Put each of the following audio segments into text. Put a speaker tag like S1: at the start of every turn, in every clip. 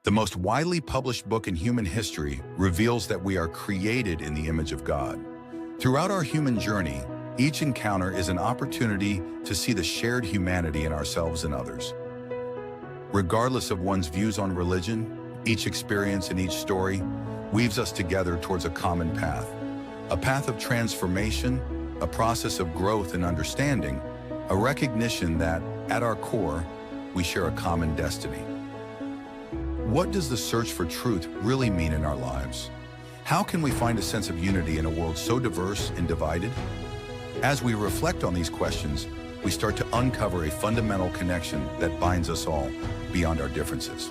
S1: The most widely published book in human history reveals that we are created in the image of God. Throughout our human journey, each encounter is an opportunity to see the shared humanity in ourselves and others. Regardless of one's views on religion, each experience and each story weaves us together towards a common path of transformation, a process of growth and understanding, a recognition that, at our core, we share a common destiny. What does the search for truth really mean in our lives? How can we find a sense of unity in a world so diverse and divided? As we reflect on these questions, we start to uncover a fundamental connection that binds us all beyond our differences.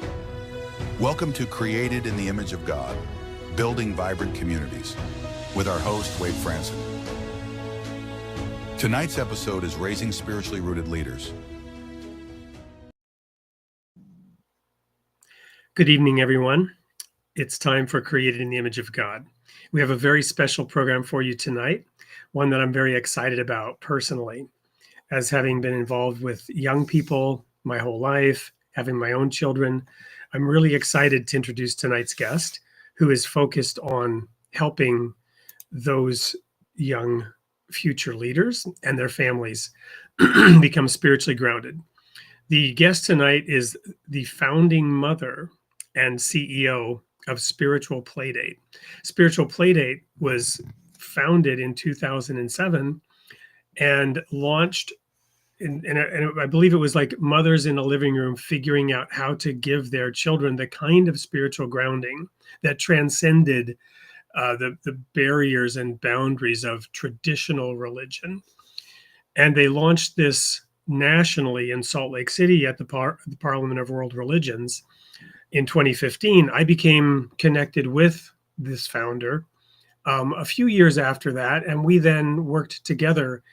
S1: Welcome to Created in the Image of God, Building Vibrant Communities, with our host, Wade Franson. Tonight's episode is Raising Spiritually Rooted Leaders.
S2: Good evening, everyone. It's time for Created in the Image of God. We have a very special program for you tonight, one that I'm very excited about personally, as having been involved with young people my whole life, having my own children. I'm really excited to introduce tonight's guest, who is focused on helping those young future leaders and their families become spiritually grounded. The guest tonight is the founding mother and CEO of Spiritual Playdate. Spiritual Playdate was founded in 2007 and launched, and I believe it was like mothers in a living room figuring out how to give their children the kind of spiritual grounding that transcended the barriers and boundaries of traditional religion. And they launched this nationally in Salt Lake City at the Parliament of World Religions. In 2015, I became connected with this founder a few years after that, and we then worked together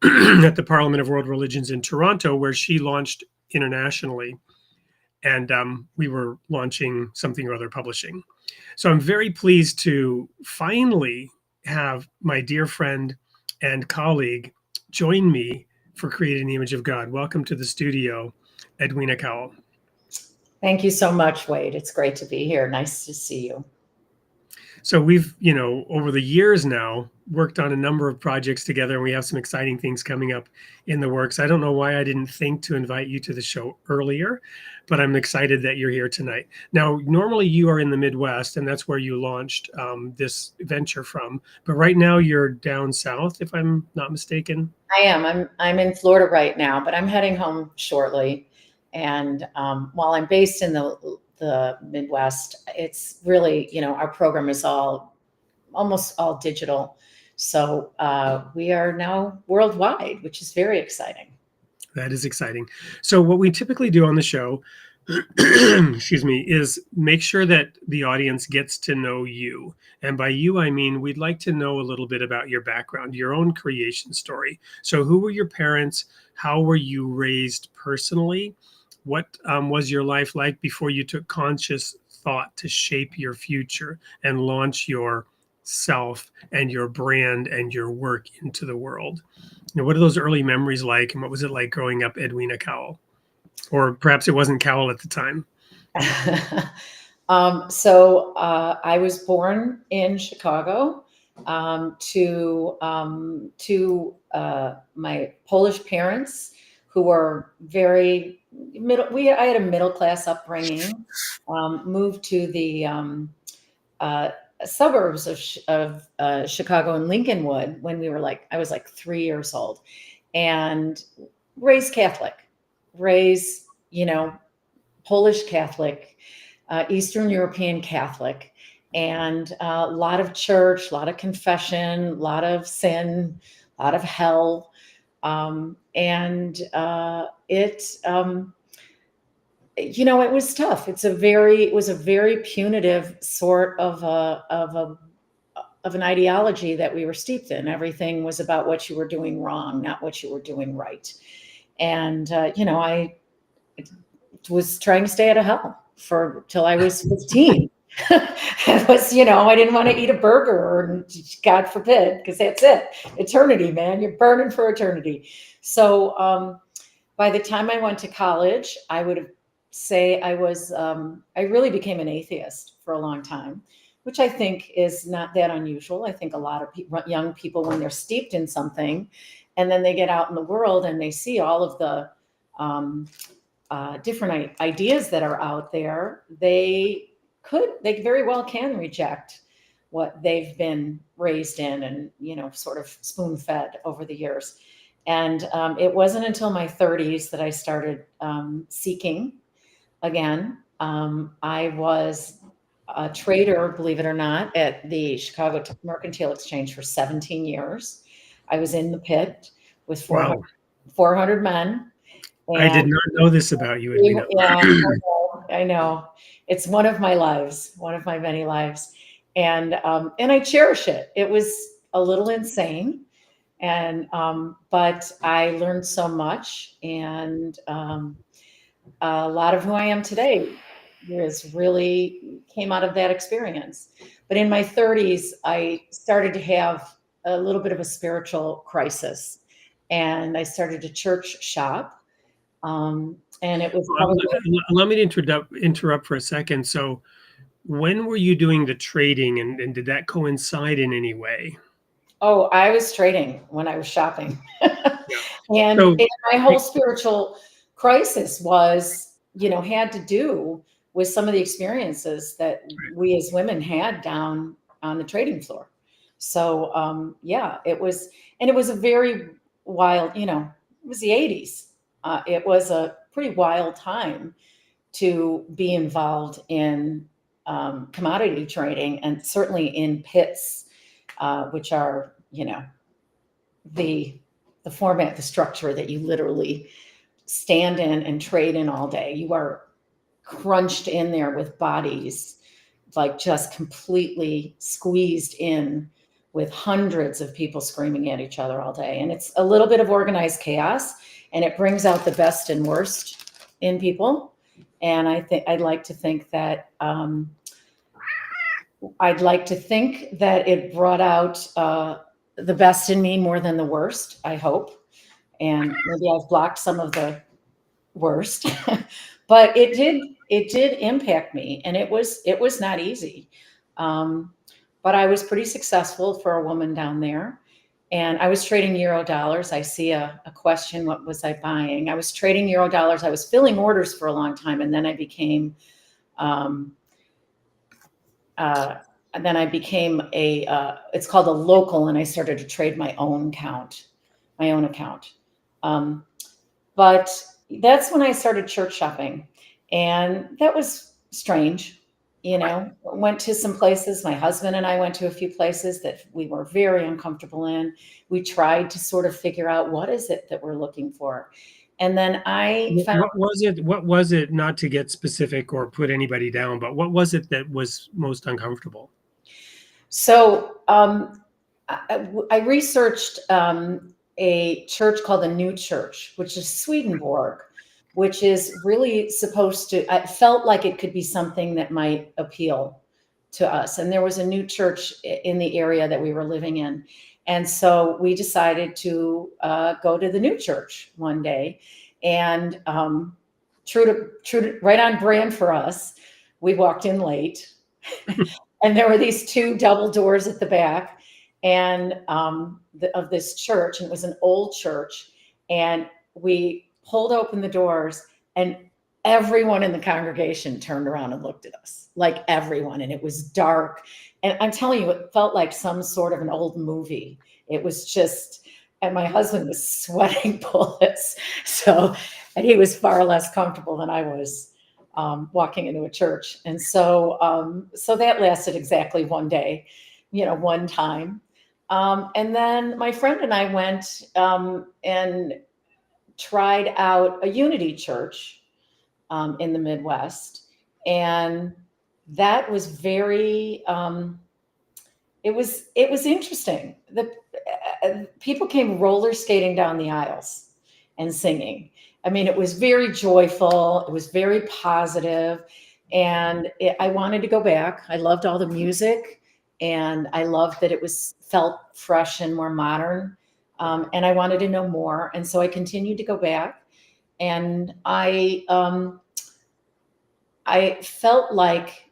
S2: at the Parliament of World Religions in Toronto, where she launched internationally, and we were launching Something or Other Publishing. So I'm very pleased to finally have my dear friend and colleague join me for Creating the Image of God. Welcome to the studio, Edwina Cowell.
S3: Thank you so much, Wade. It's great to be here. Nice to see you.
S2: So we've, over the years now, worked on a number of projects together, and we have some exciting things coming up in the works. I don't know why I didn't think to invite you to the show earlier, but I'm excited that you're here tonight. Now, normally you are in the Midwest, and that's where you launched this venture from. But right now you're down south, if I'm not mistaken.
S3: I am. I'm in Florida right now, but I'm heading home shortly. And while I'm based in the Midwest, it's really, our program is almost all digital. So we are now worldwide, which is very exciting.
S2: That is exciting. So what we typically do on the show, excuse me, is make sure that the audience gets to know you. And by you, I mean, we'd like to know a little bit about your background, your own creation story. So who were your parents? How were you raised personally? What was your life like before you took conscious thought to shape your future and launch yourself and your brand and your work into the world? What are those early memories like, and what was it like growing up Edwina Cowell? Or perhaps it wasn't Cowell at the time.
S3: So I was born in Chicago to my Polish parents, who were very middle. I had a middle class upbringing. Moved to the suburbs of Chicago and Lincolnwood when I was like 3 years old, and raised Catholic, Polish Catholic, Eastern European Catholic, and a lot of church, a lot of confession, a lot of sin, a lot of hell. It was tough. It was a very punitive sort of an ideology that we were steeped in. Everything was about what you were doing wrong, not what you were doing right. And, I was trying to stay out of hell till I was 15. It was, I didn't want to eat a burger, or God forbid, because that's it. Eternity, man, you're burning for eternity. So by the time I went to college, I would have say I really became an atheist for a long time, which I think is not that unusual. I think a lot of young people, when they're steeped in something, and then they get out in the world and they see all of the different ideas that are out there, they very well can reject what they've been raised in and, sort of spoon fed over the years. And it wasn't until my 30s that I started seeking again. I was a trader, believe it or not, at the Chicago Mercantile Exchange for 17 years. I was in the pit with 400,
S2: Wow.
S3: 400 men.
S2: I did not know this about you, Edwina.
S3: Yeah, I know. It's one of my lives, one of my many lives. And I cherish it. It was a little insane. But I learned so much, and a lot of who I am today came out of that experience. But in my 30s, I started to have a little bit of a spiritual crisis, and I started to church shop. And it was
S2: Allow me to interrupt for a second. So, when were you doing the trading, and did that coincide in any way?
S3: Oh, I was trading when I was shopping. And
S2: So,
S3: my whole spiritual crisis was, had to do with some of the experiences that we as women had down on the trading floor. So, yeah, it was a very wild, it was the 80s. It was a pretty wild time to be involved in commodity trading, and certainly in pits, which are, the format, the structure that you literally stand in and trade in all day. You are crunched in there with bodies, like just completely squeezed in with hundreds of people screaming at each other all day. And it's a little bit of organized chaos, and it brings out the best and worst in people. And I'd like to think that it brought out the best in me more than the worst, I hope. And maybe I've blocked some of the worst, but it did impact me, and it was not easy. But I was pretty successful for a woman down there, and I was trading euro dollars. I see a question: what was I buying? I was trading euro dollars. I was filling orders for a long time, and then I became it's called a local, and I started to trade my own account. But that's when I started church shopping, and that was strange. Went to some places. My husband and I went to a few places that we were very uncomfortable in. We tried to sort of figure out what is it that we're looking for. And then I found,
S2: what was it, not to get specific or put anybody down, but what was it that was most uncomfortable?
S3: So I researched a church called the New Church, which is Swedenborg, which is really I felt like it could be something that might appeal to us. And there was a new church in the area that we were living in. And so we decided to go to the New Church one day. And true to right on brand for us, we walked in late. And there were these two double doors at the back, and of this church, and it was an old church. And we pulled open the doors, and everyone in the congregation turned around and looked at us, like everyone. And it was dark. And I'm telling you, it felt like some sort of an old movie. It was just, and my husband was sweating bullets. And he was far less comfortable than I was walking into a church. And so that lasted exactly one day, one time. And then my friend and I went and tried out a Unity church in the Midwest. And that was very, it was interesting. People came roller skating down the aisles and singing. I mean, it was very joyful. It was very positive, and I wanted to go back. I loved all the music, and I loved that it felt fresh and more modern. And I wanted to know more, and so I continued to go back. And I I felt like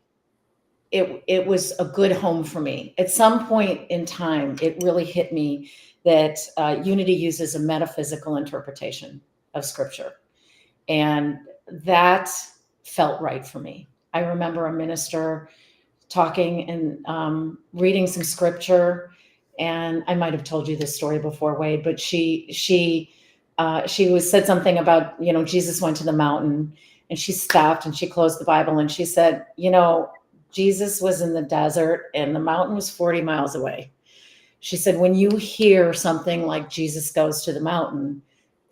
S3: it was a good home for me. At some point in time, it really hit me that unity uses a metaphysical interpretation of scripture. And that felt right for me. I remember a minister talking and reading some scripture, and I might have told you this story before, Wade, but she said something about, Jesus went to the mountain, and she stopped and she closed the Bible and she said, Jesus was in the desert and the mountain was 40 miles away. She said, when you hear something like Jesus goes to the mountain,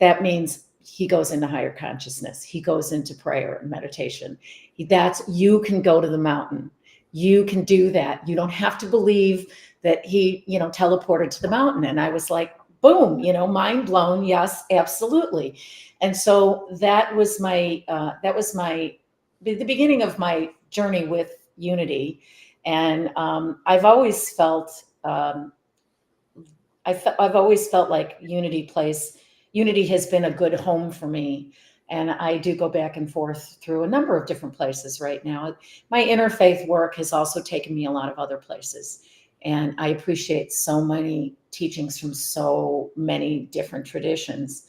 S3: that means he goes into higher consciousness. He goes into prayer and meditation. You can go to the mountain. You can do that. You don't have to believe that he, teleported to the mountain. And I was like, boom, mind blown. Yes, absolutely. And so that was the beginning of my journey with unity. And I've always felt like unity has been a good home for me. And I do go back and forth through a number of different places right now. My interfaith work has also taken me a lot of other places. And I appreciate so many teachings from so many different traditions.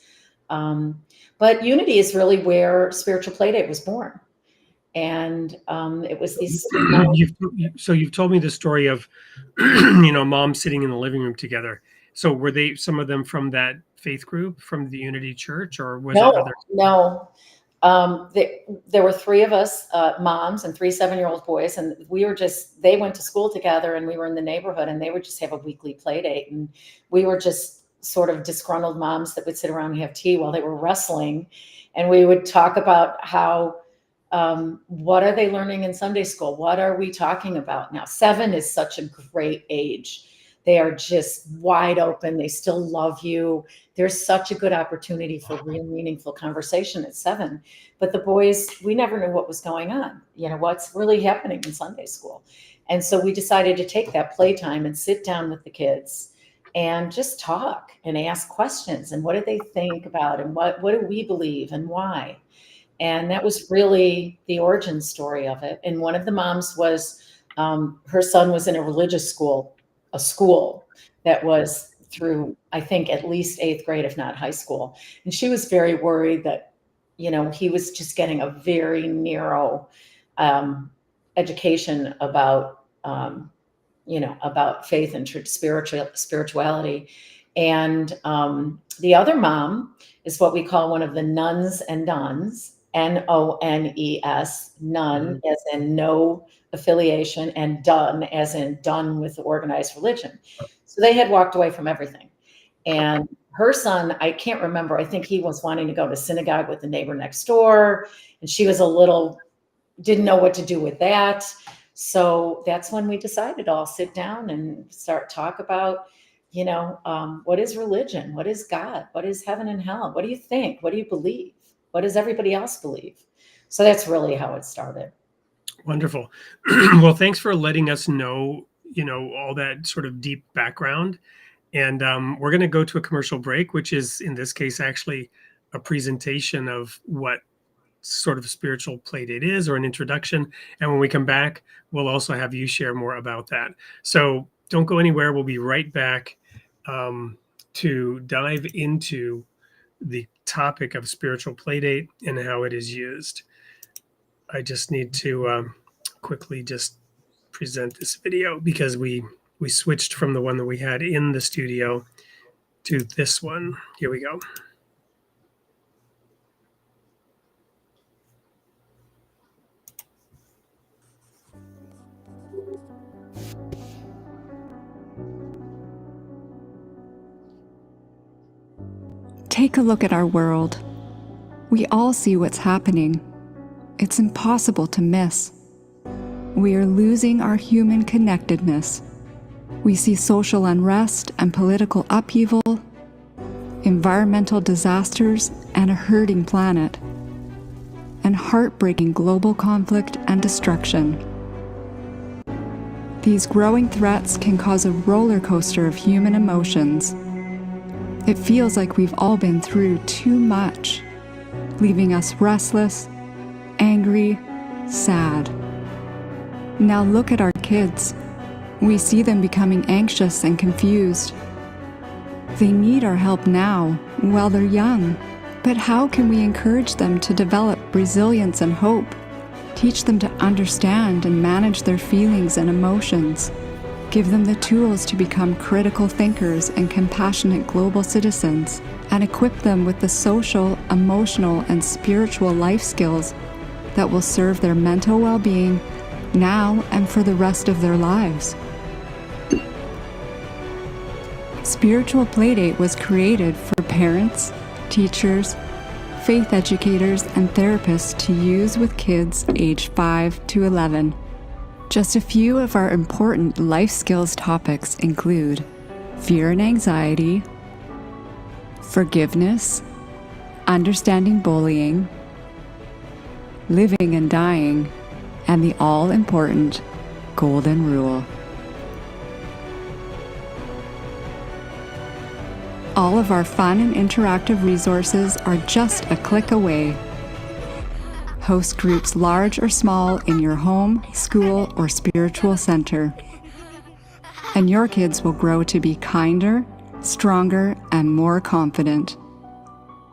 S3: But unity is really where Spiritual Playdate was born. And it was these.
S2: You've told me the story of, mom sitting in the living room together. So were they, some of them from that faith group, from the Unity Church, or was it other?
S3: No. There were three of us, moms and 3 7-year-old boys, and they went to school together, and we were in the neighborhood, and they would just have a weekly play date. And we were just sort of disgruntled moms that would sit around and have tea while they were wrestling. And we would talk about how, what are they learning in Sunday school? What are we talking about now? 7 is such a great age. They are just wide open. They still love you. There's such a good opportunity for real meaningful conversation at 7. But the boys, we never knew what was going on, what's really happening in Sunday school. And so we decided to take that playtime and sit down with the kids and just talk and ask questions. And what do they think about? And what do we believe and why? And that was really the origin story of it. And one of the moms was, her son was in a religious school, a school that was through, I think, at least 8th grade, if not high school. And she was very worried that, he was just getting a very narrow education about, about faith and spirituality. And the other mom is what we call one of the nuns and duns, Nones, none as in no affiliation, and done as in done with the organized religion. So they had walked away from everything. And her son, I can't remember, I think he was wanting to go to synagogue with the neighbor next door. And she was didn't know what to do with that. So that's when we decided to all sit down and start talk about, what is religion? What is God? What is heaven and hell? What do you think? What do you believe? What does everybody else believe? So that's really how it started.
S2: Wonderful. Well, thanks for letting us know, all that sort of deep background. And we're going to go to a commercial break, which is, in this case, actually a presentation of what sort of Spiritual Playdate is, or an introduction. And when we come back, we'll also have you share more about that. So don't go anywhere. We'll be right back to dive into the topic of Spiritual Playdate and how it is used. I just need to quickly just present this video, because we switched from the one that we had in the studio to this one. Here we go.
S4: Take a look at our world. We all see what's happening. It's impossible to miss. We are losing our human connectedness. We see social unrest and political upheaval, environmental disasters and a hurting planet, and heartbreaking global conflict and destruction. These growing threats can cause a roller coaster of human emotions. It feels like we've all been through too much, leaving us restless, angry, sad. Now look at our kids. We see them becoming anxious and confused. They need our help now, while they're young. But how can we encourage them to develop resilience and hope? Teach them to understand and manage their feelings and emotions. Give them the tools to become critical thinkers and compassionate global citizens, and equip them with the social, emotional, and spiritual life skills that will serve their mental well-being now and for the rest of their lives. Spiritual Playdate was created for parents, teachers, faith educators, and therapists to use with kids aged 5 to 11. Just a few of our important life skills topics include fear and anxiety, forgiveness, understanding bullying, living and dying, and the all-important Golden Rule. All of our fun and interactive resources are just a click away. Host groups large or small in your home, school, or spiritual center. And your kids will grow to be kinder, stronger, and more confident.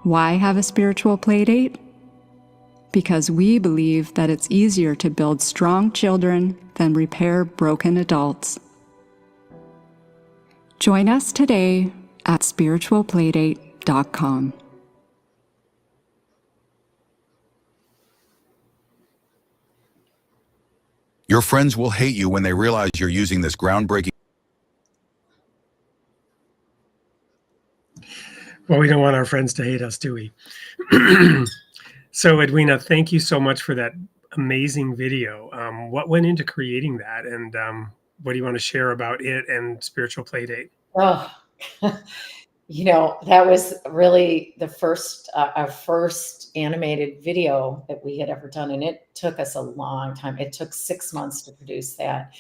S4: Why have a spiritual playdate? Because we believe that it's easier to build strong children than repair broken adults. Join us today at spiritualplaydate.com.
S1: Your friends will hate you when they realize you're using this groundbreaking.
S2: Well, we don't want our friends to hate us, do we? So, Edwina, thank you so much for that amazing video. What went into creating that, and what do you want to share about it and Spiritual Playdate?
S3: Oh, that was really the first, our first animated video that we had ever done. And it took us a long time. It took 6 months to produce that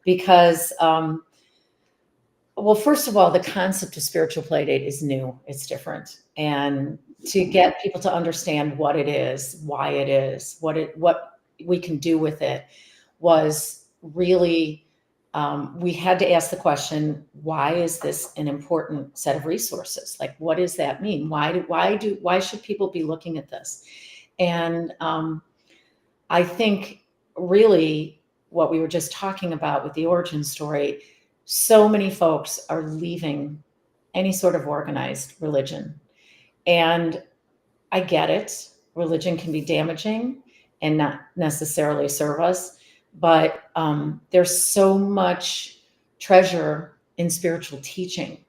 S3: because, well, first of all, the concept of Spiritual Playdate is new. It's different. And to get people to understand what it is, why it is, what we can do with it was really, we had to ask the question, why is this an important set of resources? Like, what does that mean? Why should people be looking at this? And I think really what we were just talking about with the origin story, so many folks are leaving any sort of organized religion. And I get it. Religion can be damaging and not necessarily serve us. But there's so much treasure in spiritual teaching.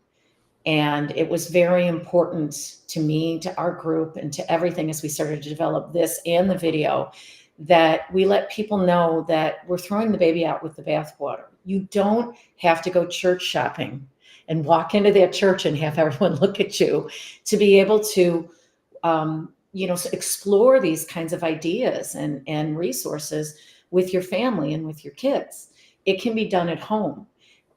S3: And it was very important to me, to our group, and to everything as we started to develop this and the video, that we let people know that we're throwing the baby out with the bathwater. You don't have to go church shopping and walk into that church and have everyone look at you to be able to explore these kinds of ideas and resources with your family and with your kids. It can be done at home.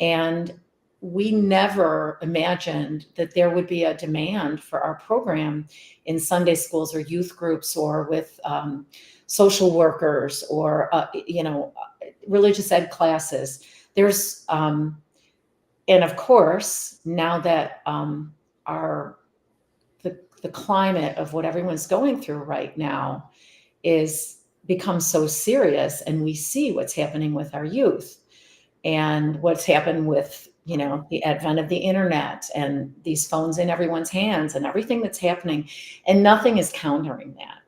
S3: And we never imagined that there would be a demand for our program in Sunday schools or youth groups or with social workers or, religious ed classes. There's, and of course, now that the climate of what everyone's going through right now is become so serious, and we see what's happening with our youth and what's happened with, the advent of the internet and these phones in everyone's hands and everything that's happening, and nothing is countering that.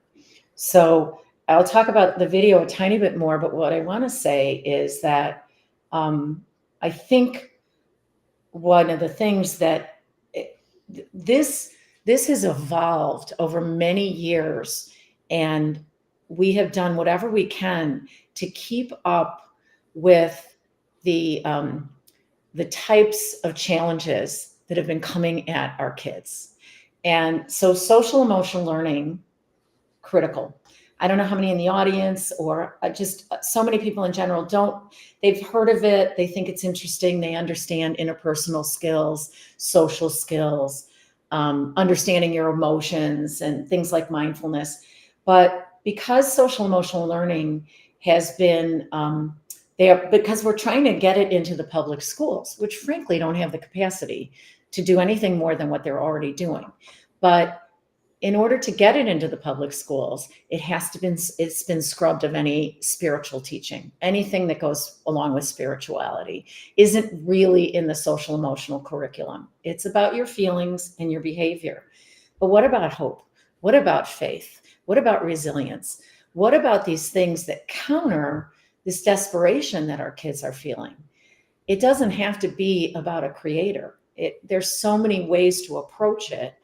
S3: So I'll talk about the video a tiny bit more, but what I want to say is that I think one of the things that this has evolved over many years, and we have done whatever we can to keep up with the types of challenges that have been coming at our kids. And so social emotional learning, critical. I don't know how many in the audience or just so many people in general they've heard of it. They think it's interesting. They understand interpersonal skills, social skills, understanding your emotions and things like mindfulness. But because social emotional learning has been there because we're trying to get it into the public schools, which frankly don't have the capacity to do anything more than what they're already doing. But in order to get it into the public schools, it's been scrubbed of any spiritual teaching. Anything that goes along with spirituality isn't really in the social emotional curriculum. It's about your feelings and your behavior. But what about hope? What about faith? What about resilience? What about these things that counter this desperation that our kids are feeling? It doesn't have to be about a creator. There's so many ways to approach it.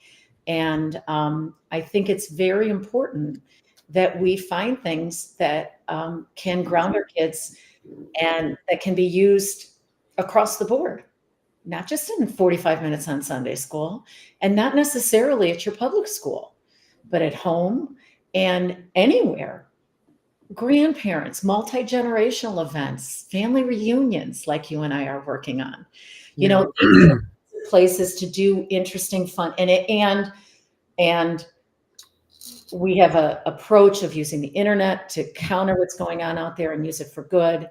S3: And I think it's very important that we find things that can ground our kids and that can be used across the board, not just in 45 minutes on Sunday school and not necessarily at your public school, but at home and anywhere. Grandparents, multi-generational events, family reunions like you and I are working on. You know, places to do interesting fun and we have a approach of using the internet to counter what's going on out there and use it for good.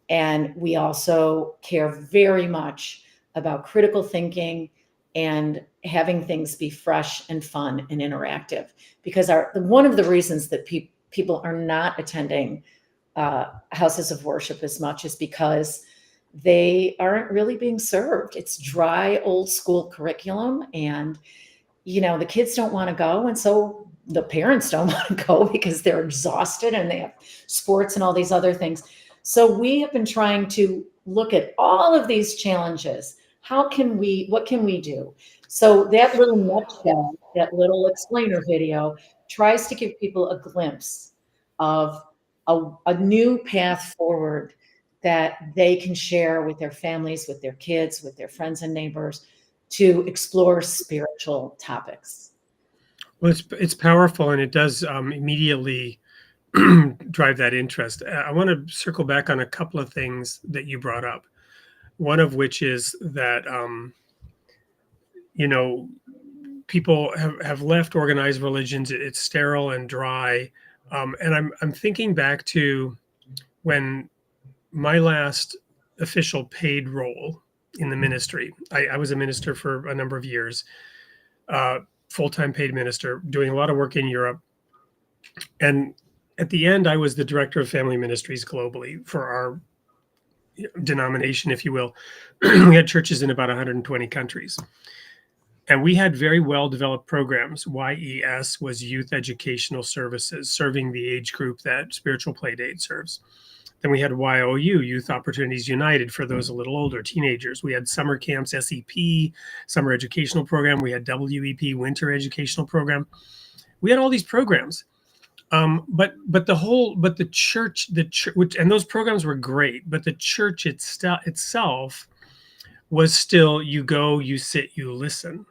S3: And we also care very much about critical thinking and having things be fresh and fun and interactive, because one of the reasons that people are not attending houses of worship as much is because they aren't really being served. It's dry, old school curriculum. And, you know, the kids don't want to go. And so the parents don't want to go because they're exhausted and they have sports and all these other things. So we have been trying to look at all of these challenges. What can we do? So that little nutshell, that little explainer video tries to give people a glimpse of a new path forward that they can share with their families, with their kids, with their friends and neighbors to explore spiritual topics.
S2: Well, it's powerful, and it does immediately drive that interest. I want to circle back on a couple of things that you brought up. One of which is that, you know, people have left organized religions. It's sterile and dry. And I'm thinking back to when my last official paid role in the ministry. I was a minister for a number of years, full-time paid minister, doing a lot of work in Europe. And at the end, I was the director of family ministries globally for our denomination, if you will. We had churches in about 120 countries. And we had very well-developed programs. YES was Youth Educational Services, serving the age group that Spiritual Playdate serves. Then we had YOU, Youth Opportunities United, for those a little older, teenagers. We had summer camps, SEP, Summer Educational Program. We had WEP, Winter Educational Program. We had all these programs. But the church, which, and those programs were great, but the church itself was still, you go, you sit, you listen.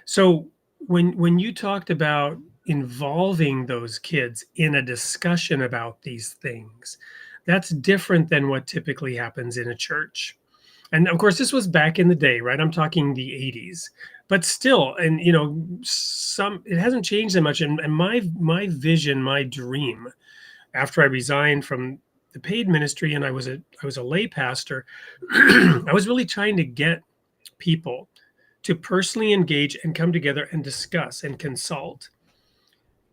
S2: So when you talked about involving those kids in a discussion about these things, that's different than what typically happens in a church. And of course, this was back in the day, right? I'm talking the 80s, but still, and you know, it hasn't changed that much. And my vision, my dream, after I resigned from the paid ministry and I was a lay pastor, I was really trying to get people to personally engage and come together and discuss and consult.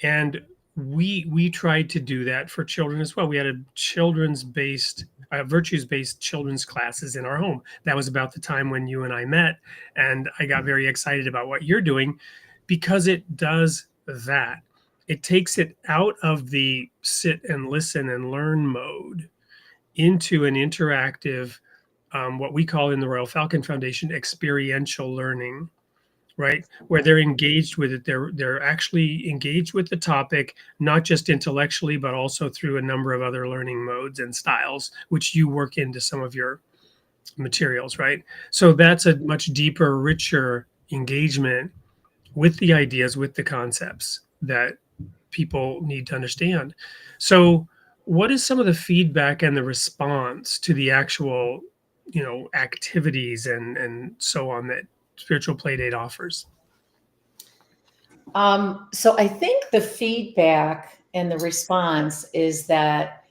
S2: And we tried to do that for children as well. We had a virtues-based children's classes in our home. That was about the time when you and I met, and I got very excited about what you're doing because it does that. It takes it out of the sit and listen and learn mode into an interactive, what we call in the Royal Falcon Foundation, experiential learning, right? Where they're engaged with it. They're actually engaged with the topic, not just intellectually, but also through a number of other learning modes and styles, which you work into some of your materials, right? So that's a much deeper, richer engagement with the ideas, with the concepts that people need to understand. So what is some of the feedback and the response to the actual, you know, activities and so on that Spiritual Playdate offers?
S3: So I think the feedback and the response is that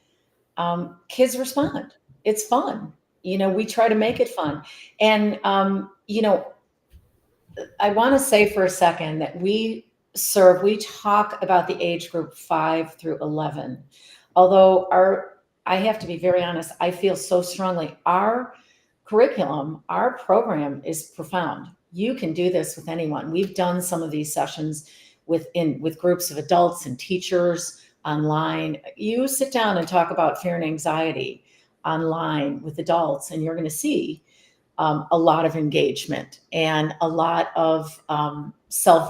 S3: kids respond. It's fun. We try to make it fun. And, I want to say for a second that we talk about the age group 5 through 11. Although I have to be very honest, I feel so strongly our curriculum, our program is profound. You can do this with anyone. We've done some of these sessions with groups of adults and teachers online. You sit down and talk about fear and anxiety online with adults, and you're going to see a lot of engagement and a lot of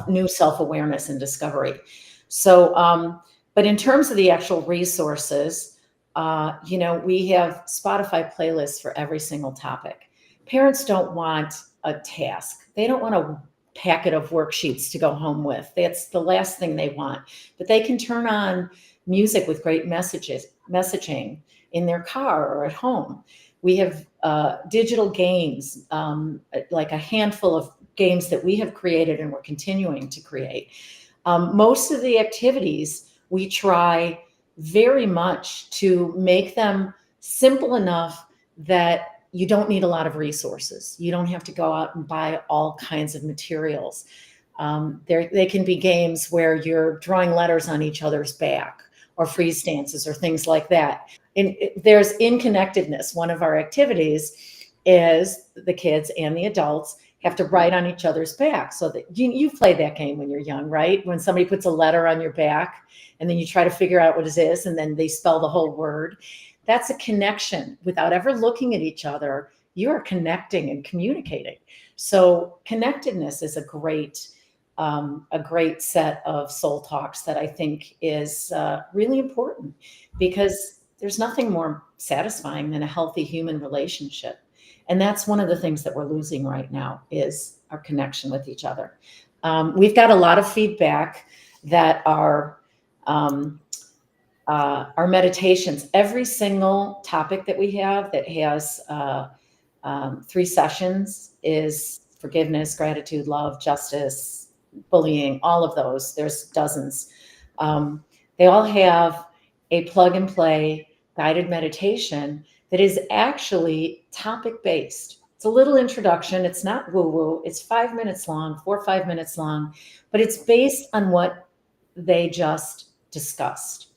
S3: new self-awareness and discovery. So, but in terms of the actual resources, we have Spotify playlists for every single topic. Parents don't want a task. They don't want a packet of worksheets to go home with. That's the last thing they want. But they can turn on music with great messaging in their car or at home. We have digital games, like a handful of games that we have created and we're continuing to create. Most of the activities we try very much to make them simple enough that you don't need a lot of resources. You don't have to go out and buy all kinds of materials. They can be games where you're drawing letters on each other's back, or freeze dances or things like that. And there's in-connectedness. One of our activities is the kids and the adults have to write on each other's back. So that you've played that game when you're young, right? When somebody puts a letter on your back and then you try to figure out what it is and then they spell the whole word. That's a connection. Without ever looking at each other, you are connecting and communicating. So connectedness is a great set of soul talks that I think is really important, because there's nothing more satisfying than a healthy human relationship. And that's one of the things that we're losing right now, is our connection with each other. We've got a lot of feedback that our meditations, every single topic that we have that has 3 sessions, is forgiveness, gratitude, love, justice, bullying, all of those. There's dozens. They all have a plug and play guided meditation that is actually topic based. It's a little introduction. It's not woo woo. It's 5 minutes long, 4 or 5 minutes long, but it's based on what they just discussed,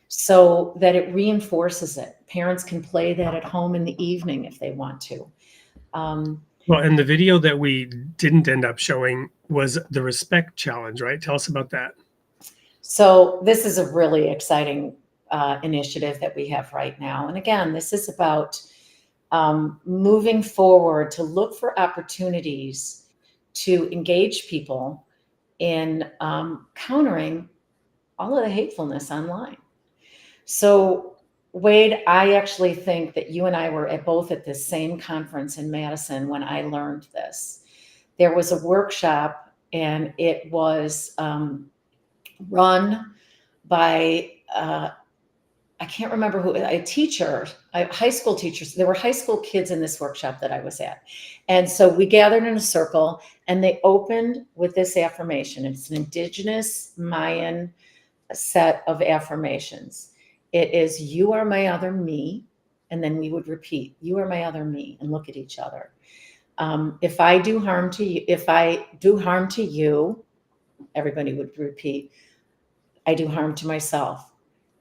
S3: so that it reinforces it. Parents can play that at home in the evening if they want to.
S2: Well, and the video that we didn't end up showing was the respect challenge, right? Tell us about that.
S3: So this is a really exciting initiative that we have right now. And again, this is about moving forward to look for opportunities to engage people in countering all of the hatefulness online. So Wade, I actually think that you and I were both at this same conference in Madison when I learned this. There was a workshop, and it was run by, I can't remember who, a teacher, high school teachers. There were high school kids in this workshop that I was at. And so we gathered in a circle, and they opened with this affirmation. It's an indigenous Mayan set of affirmations. It is, you are my other me. And then we would repeat, you are my other me, and look at each other. If I do harm to you, everybody would repeat, I do harm to myself.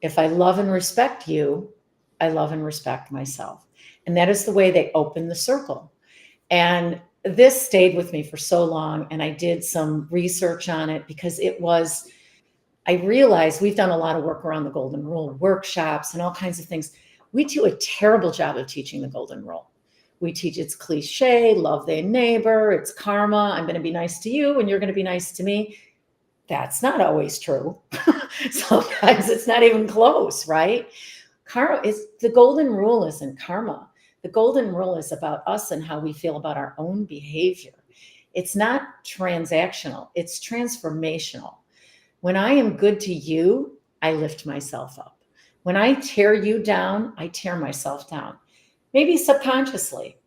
S3: If I love and respect you, I love and respect myself. And that is the way they open the circle. And this stayed with me for so long. And I did some research on it, because I realized we've done a lot of work around the Golden Rule, workshops and all kinds of things. We do a terrible job of teaching the Golden Rule. We teach it's cliche, love thy neighbor, it's karma, I'm going to be nice to you and you're going to be nice to me. That's not always true. Sometimes it's not even close, right? The Golden Rule isn't karma. The Golden Rule is about us and how we feel about our own behavior. It's not transactional, it's transformational. When I am good to you, I lift myself up. When I tear you down, I tear myself down. Maybe subconsciously,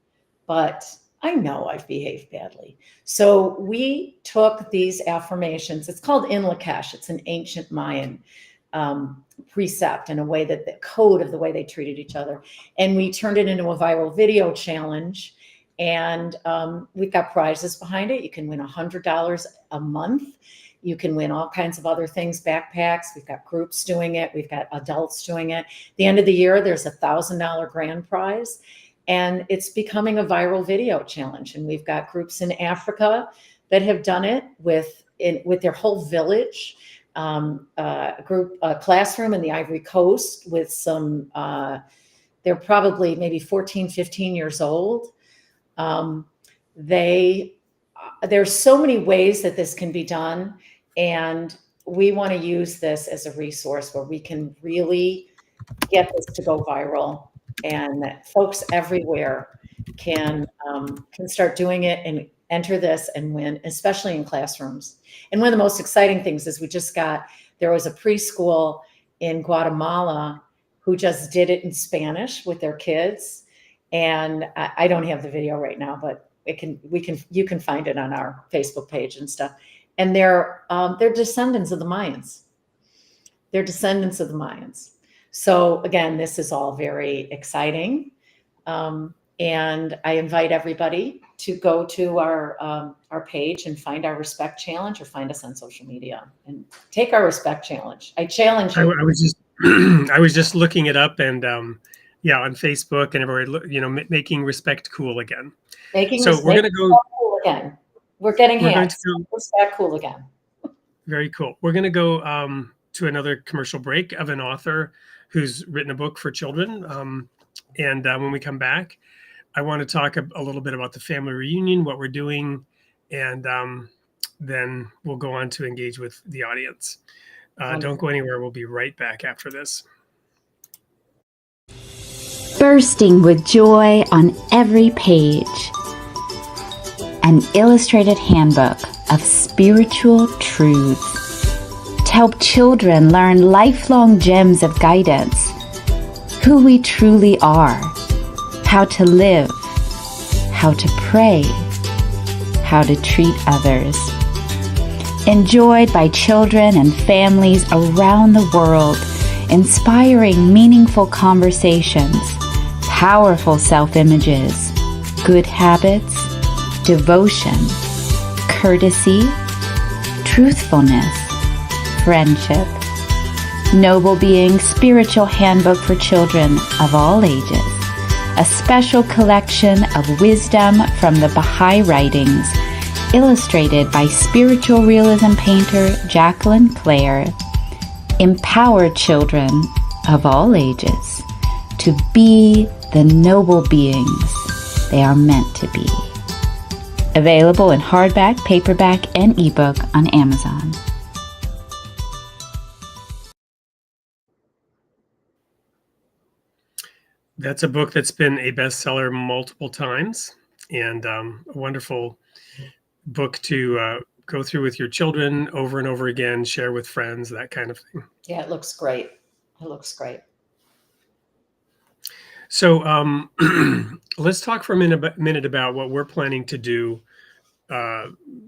S3: but I know I've behaved badly. So we took these affirmations. It's called In Lakesh. It's an ancient Mayan precept in a way that the code of the way they treated each other. And we turned it into a viral video challenge. And we've got prizes behind it. You can win $100 a month. You can win all kinds of other things, backpacks. We've got groups doing it. We've got adults doing it. At the end of the year, there's $1,000 grand prize. And it's becoming a viral video challenge. And we've got groups in Africa that have done it with their whole village, a classroom in the Ivory Coast with some, they're probably maybe 14, 15 years old. There's so many ways that this can be done. And we want to use this as a resource where we can really get this to go viral, and that folks everywhere can start doing it and enter this and win, especially in classrooms. And one of the most exciting things is there was a preschool in Guatemala who just did it in Spanish with their kids. And I don't have the video right now, but you can find it on our Facebook page and stuff. And they're descendants of the Mayans. They're descendants of the Mayans. So again, this is all very exciting. And I invite everybody to go to our page and find our Respect Challenge, or find us on social media and take our Respect Challenge. I challenge you.
S2: I was just I was just looking it up, and yeah, on Facebook and everywhere, making respect cool again.
S3: So we're gonna go cool again. We're getting hats. Respect cool again.
S2: Very cool. We're gonna go to another commercial break of an author who's written a book for children. And when we come back, I want to talk a little bit about the family reunion, what we're doing, and then we'll go on to engage with the audience. Don't go anywhere. We'll be right back after this.
S5: Bursting with joy on every page. An illustrated handbook of spiritual truths to help children learn lifelong gems of guidance, who we truly are, how to live, how to pray, how to treat others. Enjoyed by children and families around the world, inspiring meaningful conversations, powerful self-images, good habits, devotion, courtesy, truthfulness, friendship. Noble Being Spiritual Handbook for Children of all ages. A special collection of wisdom from the Baha'i writings, illustrated by spiritual realism painter Jacqueline Clare. Empower children of all ages to be the noble beings they are meant to be. Available in hardback, paperback, and ebook on Amazon.
S2: That's a book that's been a bestseller multiple times, and a wonderful book to go through with your children over and over again, share with friends, that kind of thing.
S3: Yeah, it looks great. It looks great.
S2: So let's talk for a minute about what we're planning to do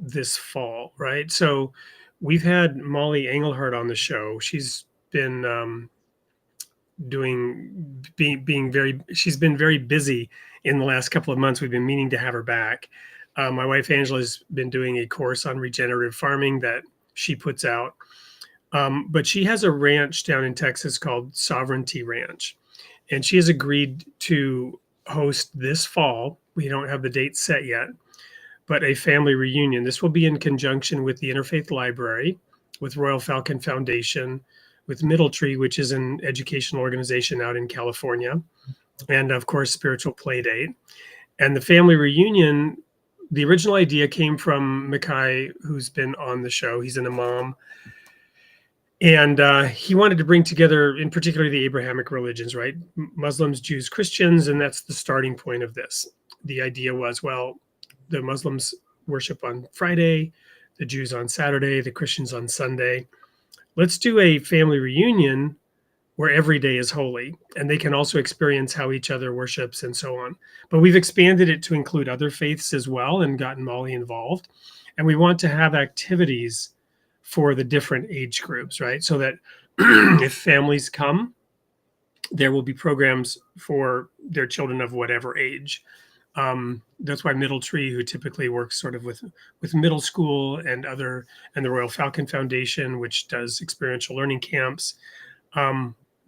S2: this fall, right? So we've had Molly Engelhardt on the show. She's been she's been very busy in the last couple of months. We've been meaning to have her back. My wife Angela has been doing a course on regenerative farming that she puts out. But she has a ranch down in Texas called Sovereignty Ranch. And she has agreed to host this fall, we don't have the date set yet, but a family reunion. This will be in conjunction with the Interfaith Library, with Royal Falcon Foundation, with Middle Tree, which is an educational organization out in California, and of course, Spiritual Playdate. And the family reunion, the original idea came from Mikhail, who's been on the show. He's an imam. And he wanted to bring together, in particular, the Abrahamic religions, right? Muslims, Jews, Christians, and that's the starting point of this. The idea was, well, the Muslims worship on Friday, the Jews on Saturday, the Christians on Sunday. Let's do a family reunion where every day is holy, and they can also experience how each other worships and so on. But we've expanded it to include other faiths as well and gotten Molly involved. And we want to have activities for the different age groups, right? So that if families come, there will be programs for their children of whatever age. That's why Middle Tree, who typically works sort of with middle school and the Royal Falcon Foundation, which does experiential learning camps,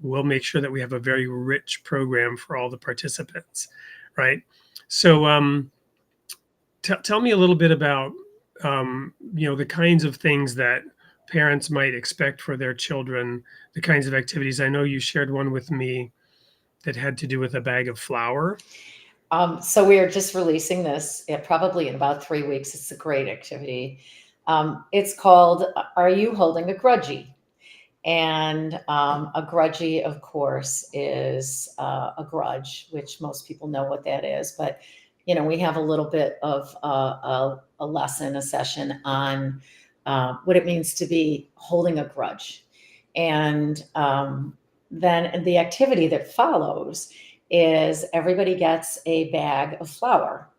S2: we'll make sure that we have a very rich program for all the participants, right? So tell me a little bit about the kinds of things that parents might expect for their children, the kinds of activities. I know you shared one with me that had to do with a bag of flour.
S3: So we are just releasing this probably in about 3 weeks. It's a great activity. It's called Are You Holding a Grudgie? And a grudgie, of course, is a grudge, which most people know what that is. But, we have a little bit of a lesson, a session on what it means to be holding a grudge. And then the activity that follows is everybody gets a bag of flour.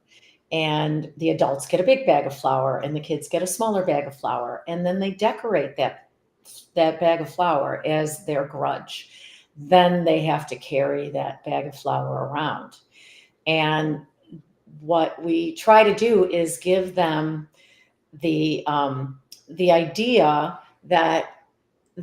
S3: And the adults get a big bag of flour and the kids get a smaller bag of flour. And then they decorate that bag of flour as their grudge. Then they have to carry that bag of flour around. And what we try to do is give them the idea that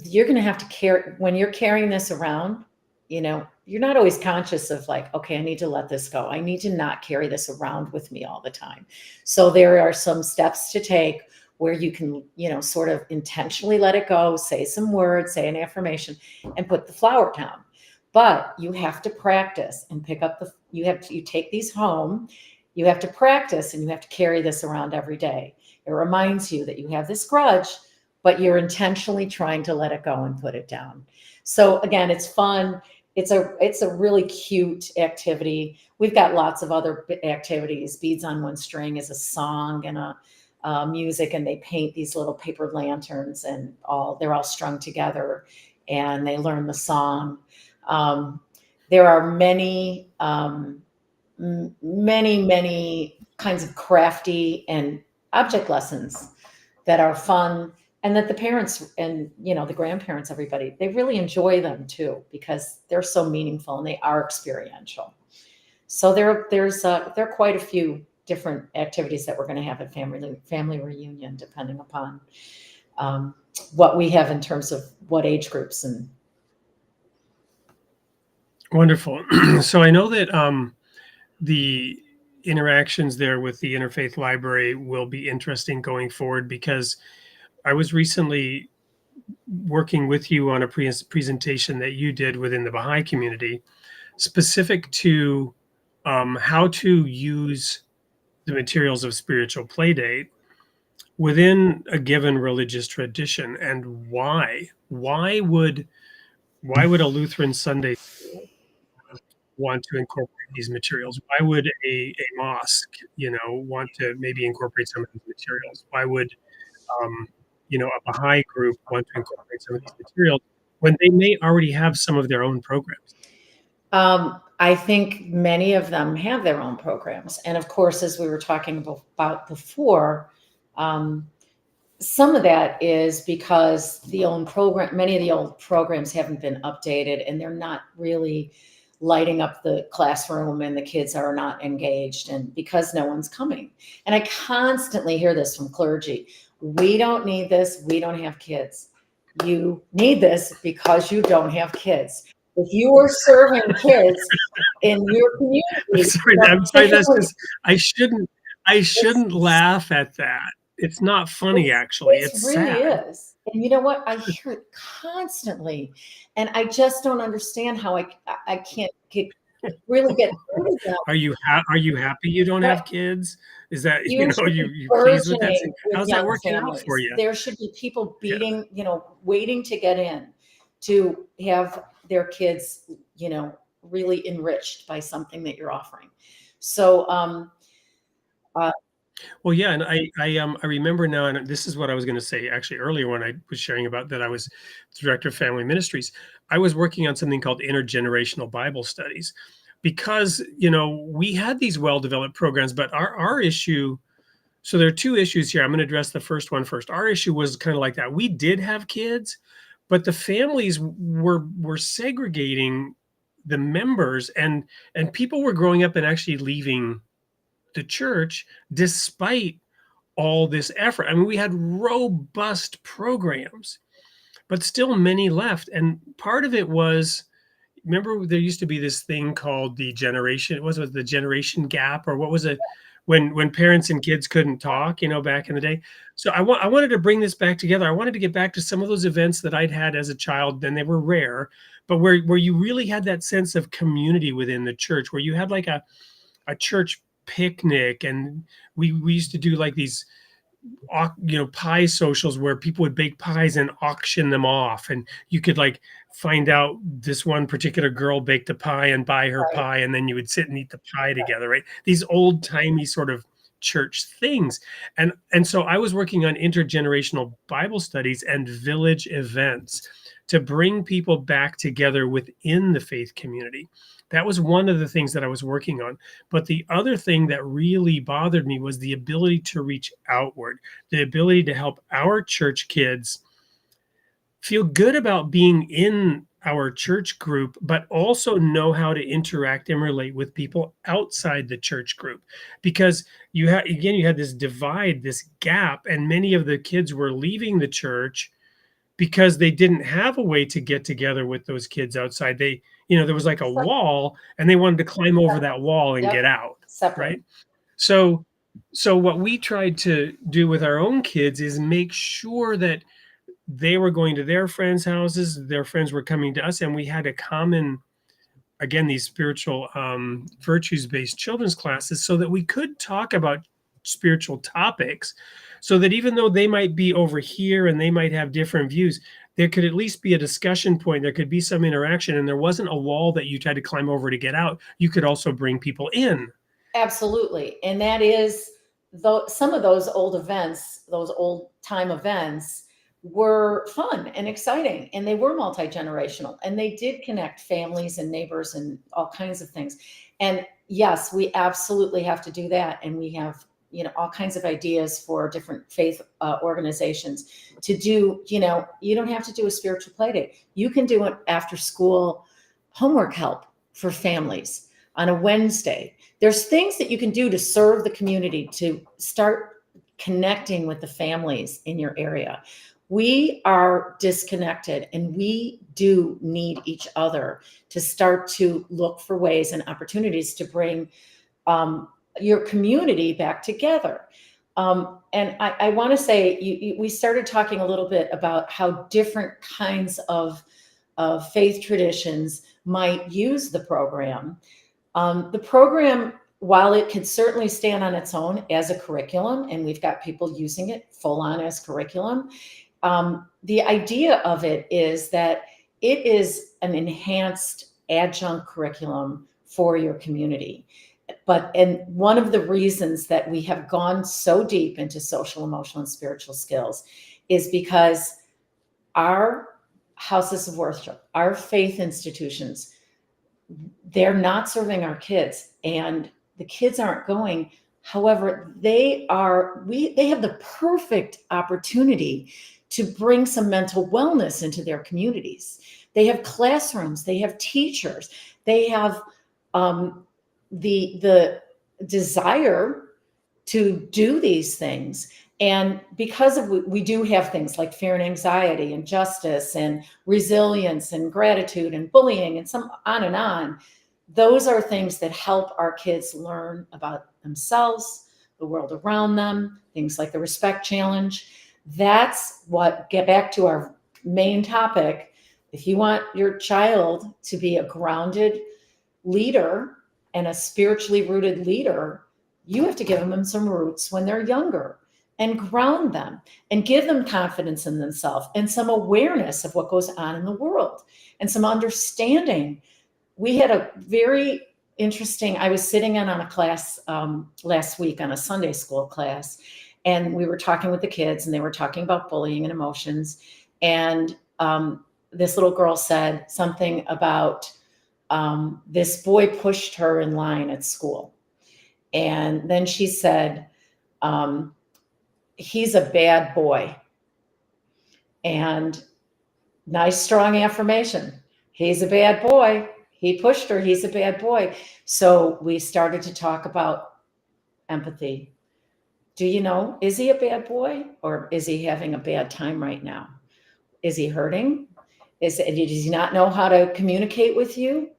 S3: you're going to have to carry, when you're carrying this around, you're not always conscious of like, okay, I need to let this go. I need to not carry this around with me all the time. So there are some steps to take where you can, sort of intentionally let it go, say some words, say an affirmation, and put the flour down. But you have to practice and pick up you take these home, you have to practice, and you have to carry this around every day. It reminds you that you have this grudge, but you're intentionally trying to let it go and put it down. So again, it's fun. It's a really cute activity. We've got lots of other activities. Beads on One String is a song and a music, and they paint these little paper lanterns, and they're all strung together, and they learn the song. There are many kinds of crafty and object lessons that are fun, and that the parents and the grandparents, everybody, they really enjoy them too, because they're so meaningful and they are experiential. So there are quite a few different activities that we're going to have at family reunion, depending upon what we have in terms of what age groups. And
S2: wonderful. So I know that the interactions there with the Interfaith Library will be interesting going forward, because I was recently working with you on a presentation that you did within the Baha'i community, specific to how to use the materials of Spiritual Playdate within a given religious tradition, and why. Why would a Lutheran Sunday school want to incorporate these materials? Why would a mosque, want to maybe incorporate some of these materials? Why would a Baha'i group want to incorporate some of these materials when they may already have some of their own programs?
S3: I think many of them have their own programs. And of course, as we were talking about before, some of that is because many of the old programs haven't been updated, and they're not really lighting up the classroom, and the kids are not engaged, and because no one's coming. And I constantly hear this from clergy. We don't need this. We don't have kids. You need this because you don't have kids. If you were serving kids in your community,
S2: I'm sorry. That's just, I shouldn't laugh at that. It's not funny, actually. It's
S3: really
S2: sad.
S3: is. And you know what? I hear it constantly, and I just don't understand how I can't really get through that.
S2: Are you happy you don't have kids? Is that you pleased with that? How's that working out for you?
S3: There should be people waiting to get in to have their kids, really enriched by something that you're offering. So
S2: Well, yeah, and I remember now, and this is what I was going to say actually earlier when I was sharing about that I was director of family ministries. I was working on something called intergenerational Bible studies because, we had these well-developed programs, but our issue, so there are two issues here. I'm going to address the first one first. Our issue was kind of like that. We did have kids, but the families were segregating the members, and people were growing up and actually leaving the church despite all this effort. I mean, we had robust programs, but still many left. And part of it was, remember, there used to be this thing called the generation, was it the generation gap, or what was it, when parents and kids couldn't talk, back in the day. So I wanted to bring this back together. I wanted to get back to some of those events that I'd had as a child, and they were rare, but where you really had that sense of community within the church, where you had like a church picnic, and we used to do like these pie socials where people would bake pies and auction them off, and you could like find out this one particular girl baked a pie and buy her
S3: Right.
S2: pie, and then you would sit and eat the pie together, right? These old timey sort of church things. And so I was working on intergenerational Bible studies and village events to bring people back together within the faith community. That was one of the things that I was working on. But the other thing that really bothered me was the ability to reach outward, the ability to help our church kids feel good about being in our church group, but also know how to interact and relate with people outside the church group. Because you had this divide, this gap, and many of the kids were leaving the church because they didn't have a way to get together with those kids outside. There was like a wall, and they wanted to climb over that wall and
S3: Yep.
S2: get out,
S3: Separate.
S2: right? So what we tried to do with our own kids is make sure that they were going to their friends' houses, their friends were coming to us, and we had a common, again, these spiritual virtues-based children's classes, so that we could talk about spiritual topics, so that even though they might be over here and they might have different views, there could at least be a discussion point. There could be some interaction, and there wasn't a wall that you tried to climb over to get out. You could also bring people in.
S3: Absolutely. And that is, though, some of those old events, those old time events were fun and exciting, and they were multi-generational, and they did connect families and neighbors and all kinds of things. And yes, we absolutely have to do that. And we have, all kinds of ideas for different faith organizations to do. You don't have to do a spiritual play date. You can do an after school homework help for families on a Wednesday. There's things that you can do to serve the community, to start connecting with the families in your area. We are disconnected, and we do need each other to start to look for ways and opportunities to bring your community back together. And I want to say, we started talking a little bit about how different kinds of faith traditions might use the program. The program, while it can certainly stand on its own as a curriculum, and we've got people using it full on as curriculum, the idea of it is that it is an enhanced adjunct curriculum for your community. And one of the reasons that we have gone so deep into social, emotional, and spiritual skills is because our houses of worship, our faith institutions, they're not serving our kids, and the kids aren't going. However, they have the perfect opportunity to bring some mental wellness into their communities. They have classrooms, they have teachers, they have the desire to do these things. And because we do have things like fear and anxiety and justice and resilience and gratitude and bullying and some on and on, those are things that help our kids learn about themselves, the world around them, things like the respect challenge. That's what, get back to our main topic. If you want your child to be a grounded leader and a spiritually rooted leader, you have to give them some roots when they're younger and ground them and give them confidence in themselves and some awareness of what goes on in the world and some understanding. We had a very interesting. I was sitting in on a class last week on a Sunday school class, and we were talking with the kids, and they were talking about bullying and emotions. And this little girl said something about this boy pushed her in line at school. And then she said, he's a bad boy. And nice, strong affirmation. He's a bad boy. He pushed her. He's a bad boy. So we started to talk about empathy. Do you know, is he a bad boy, or is he having a bad time right now? Is he hurting? Does he not know how to communicate with you?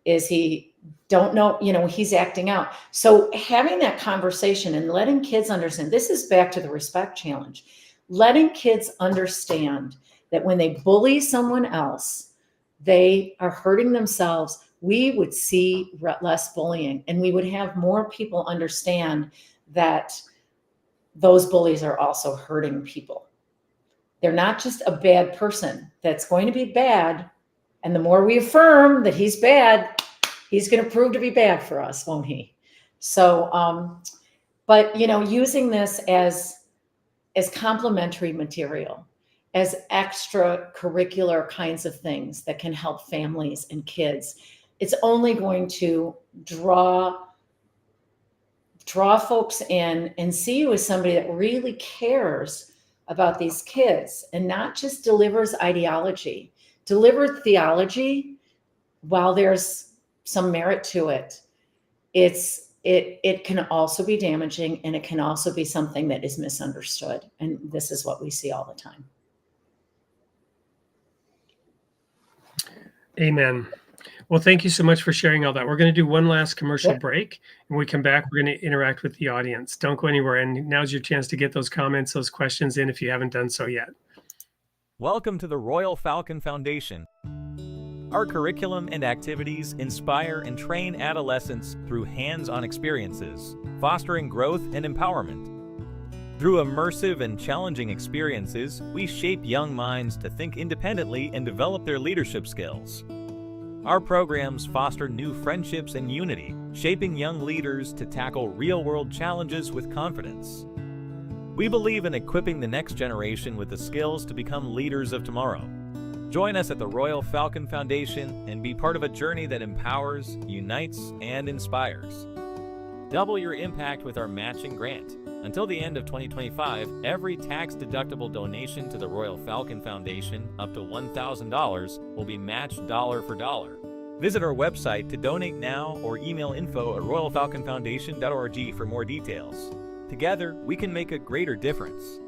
S3: Is he don't know, he's acting out. So having that conversation and letting kids understand, this is back to the respect challenge, letting kids understand that when they bully someone else, they are hurting themselves. We would see less bullying, and we would have more people understand that those bullies are also hurting people. They're not just a bad person that's going to be bad. And the more we affirm that he's bad, he's going to prove to be bad for us, won't he? So, but, using this as complementary material, as extracurricular kinds of things that can help families and kids, it's only going to draw folks in and see you as somebody that really cares about these kids and not just delivers ideology. Delivered theology, while there's some merit to it, it can also be damaging, and it can also be something that is misunderstood. And this is what we see all the time.
S2: Amen. Well, thank you so much for sharing all that. We're going to do one last commercial break. And when we come back, we're going to interact with the audience. Don't go anywhere. And now's your chance to get those comments, those questions in if you haven't done so yet.
S6: Welcome to the Royal Falcon Foundation. Our curriculum and activities inspire and train adolescents through hands-on experiences, fostering growth and empowerment. Through immersive and challenging experiences, we shape young minds to think independently and develop their leadership skills. Our programs foster new friendships and unity, shaping young leaders to tackle real-world challenges with confidence. We believe in equipping the next generation with the skills to become leaders of tomorrow. Join us at the Royal Falcon Foundation and be part of a journey that empowers, unites, and inspires. Double your impact with our matching grant. Until the end of 2025, every tax-deductible donation to the Royal Falcon Foundation, up to $1,000, will be matched dollar for dollar. Visit our website to donate now or email info@royalfalconfoundation.org for more details. Together, we can make a greater difference.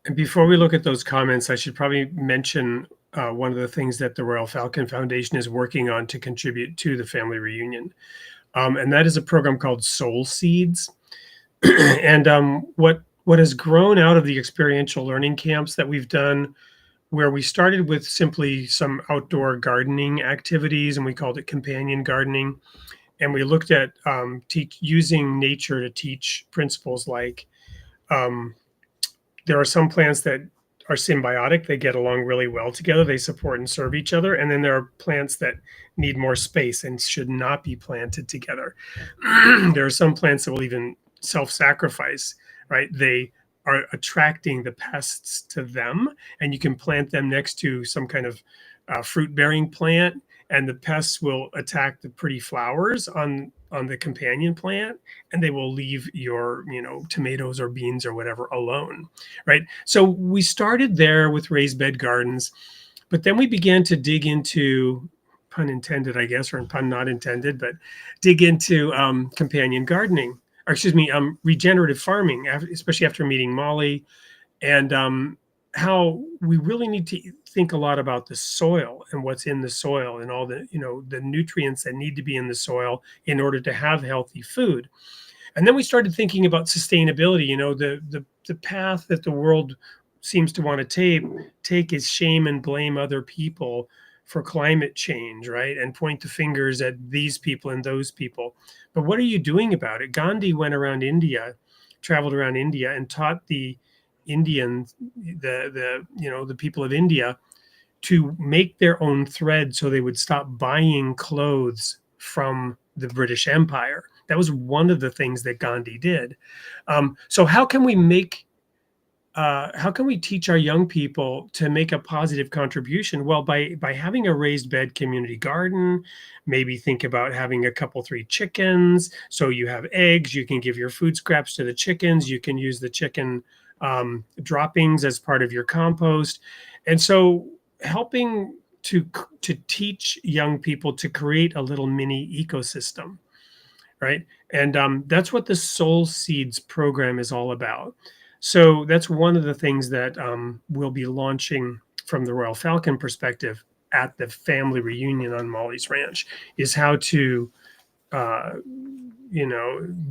S2: And before we look at those comments, I should probably mention one of the things that the Royal Falcon Foundation is working on to contribute to the family reunion. And that is a program called Soul Seeds. And what has grown out of the experiential learning camps that we've done, where we started with simply some outdoor gardening activities, and we called it companion gardening. And we looked at using nature to teach principles like there are some plants that are symbiotic. They get along really well together. They support and serve each other. And then there are plants that need more space and should not be planted together. There are some plants that will even self-sacrifice, right? They are attracting the pests to them, and you can plant them next to some kind of fruit-bearing plant, and the pests will attack the pretty flowers on the companion plant, and they will leave your, tomatoes or beans or whatever alone, right? So we started there with raised bed gardens, but then we began to dig into, pun intended, I guess, or pun not intended, but dig into companion gardening, or regenerative farming, especially after meeting Molly, and how we really need to think a lot about the soil and what's in the soil and all the, the nutrients that need to be in the soil in order to have healthy food. And then we started thinking about sustainability. The path that the world seems to want to take is shame and blame other people for climate change, right? And point the fingers at these people and those people. But what are you doing about it? Gandhi traveled around India and taught the Indians, the people of India, to make their own thread so they would stop buying clothes from the British Empire. That was one of the things that Gandhi did. So how can we teach our young people to make a positive contribution? Well, by having a raised bed community garden, maybe think about having a couple, 3 chickens. So you have eggs, you can give your food scraps to the chickens, you can use the chicken droppings as part of your compost. And so helping to teach young people to create a little mini ecosystem, right? And that's what the Soul Seeds program is all about. So that's one of the things that we'll be launching from the Royal Falcon perspective at the family reunion on Molly's Ranch, is how to,